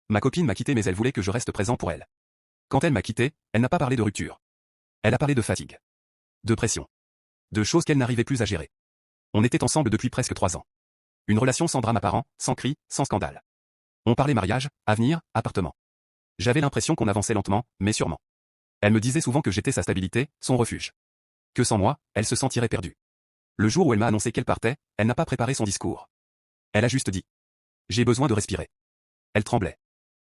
Ma copine m'a quitté mais elle voulait que je reste présent pour elle. Quand elle m'a quitté, elle n'a pas parlé de rupture. Elle a parlé de fatigue. De pression. De choses qu'elle n'arrivait plus à gérer. On était ensemble depuis presque 3 ans. Une relation sans drame apparent, sans cris, sans scandale. On parlait mariage, avenir, appartement. J'avais l'impression qu'on avançait lentement, mais sûrement. Elle me disait souvent que j'étais sa stabilité, son refuge. Que sans moi, elle se sentirait perdue. Le jour où elle m'a annoncé qu'elle partait, elle n'a pas préparé son discours. Elle a juste dit. J'ai besoin de respirer. Elle tremblait.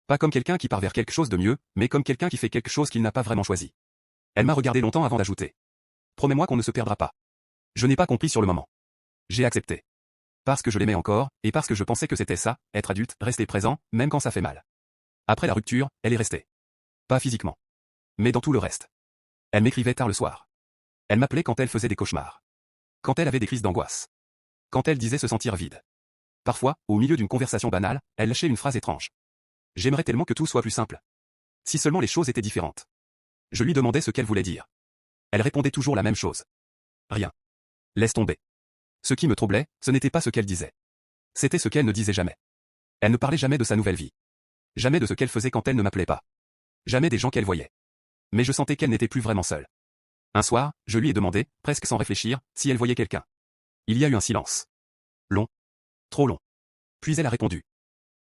Pas comme quelqu'un qui part vers quelque chose de mieux, mais comme quelqu'un qui fait quelque chose qu'il n'a pas vraiment choisi. Elle m'a regardé longtemps avant d'ajouter. Promets-moi qu'on ne se perdra pas. Je n'ai pas compris sur le moment. J'ai accepté. Parce que je l'aimais encore, et parce que je pensais que c'était ça, être adulte, rester présent, même quand ça fait mal. Après la rupture, elle est restée. Pas physiquement. Mais dans tout le reste. Elle m'écrivait tard le soir. Elle m'appelait quand elle faisait des cauchemars. Quand elle avait des crises d'angoisse. Quand elle disait se sentir vide. Parfois, au milieu d'une conversation banale, elle lâchait une phrase étrange. J'aimerais tellement que tout soit plus simple. Si seulement les choses étaient différentes. Je lui demandais ce qu'elle voulait dire. Elle répondait toujours la même chose. Rien. Laisse tomber. Ce qui me troublait, ce n'était pas ce qu'elle disait. C'était ce qu'elle ne disait jamais. Elle ne parlait jamais de sa nouvelle vie. Jamais de ce qu'elle faisait quand elle ne m'appelait pas. Jamais des gens qu'elle voyait. Mais je sentais qu'elle n'était plus vraiment seule. Un soir, je lui ai demandé, presque sans réfléchir, si elle voyait quelqu'un. Il y a eu un silence. Long. Trop long. Puis elle a répondu.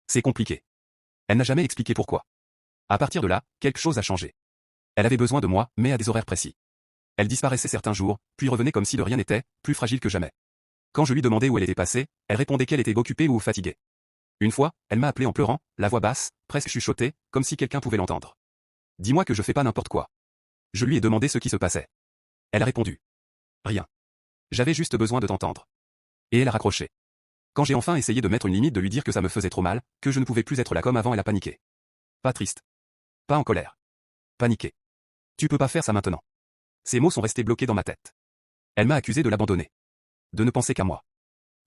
C'est compliqué. Elle n'a jamais expliqué pourquoi. À partir de là, quelque chose a changé. Elle avait besoin de moi, mais à des horaires précis. Elle disparaissait certains jours, puis revenait comme si de rien n'était, plus fragile que jamais. Quand je lui demandais où elle était passée, elle répondait qu'elle était occupée ou fatiguée. Une fois, elle m'a appelé en pleurant, la voix basse, presque chuchotée, comme si quelqu'un pouvait l'entendre. Dis-moi que je fais pas n'importe quoi. Je lui ai demandé ce qui se passait. Elle a répondu. Rien. J'avais juste besoin de t'entendre. Et elle a raccroché. Quand j'ai enfin essayé de mettre une limite, de lui dire que ça me faisait trop mal, que je ne pouvais plus être là comme avant, elle a paniqué. Pas triste. Pas en colère. Paniqué. Tu peux pas faire ça maintenant. Ces mots sont restés bloqués dans ma tête. Elle m'a accusé de l'abandonner. De ne penser qu'à moi.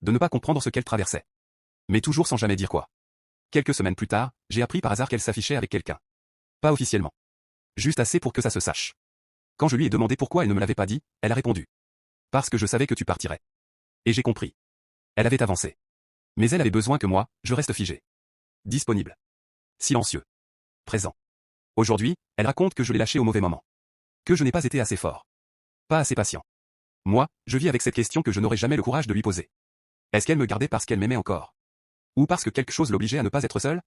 De ne pas comprendre ce qu'elle traversait. Mais toujours sans jamais dire quoi. Quelques semaines plus tard, j'ai appris par hasard qu'elle s'affichait avec quelqu'un. Pas officiellement. Juste assez pour que ça se sache. Quand je lui ai demandé pourquoi elle ne me l'avait pas dit, elle a répondu. Parce que je savais que tu partirais. Et j'ai compris. Elle avait avancé. Mais elle avait besoin que moi, je reste figé. Disponible. Silencieux. Présent. Aujourd'hui, elle raconte que je l'ai lâché au mauvais moment. Que je n'ai pas été assez fort. Pas assez patient. Moi, je vis avec cette question que je n'aurai jamais le courage de lui poser. Est-ce qu'elle me gardait parce qu'elle m'aimait encore? Ou parce que quelque chose l'obligeait à ne pas être seule?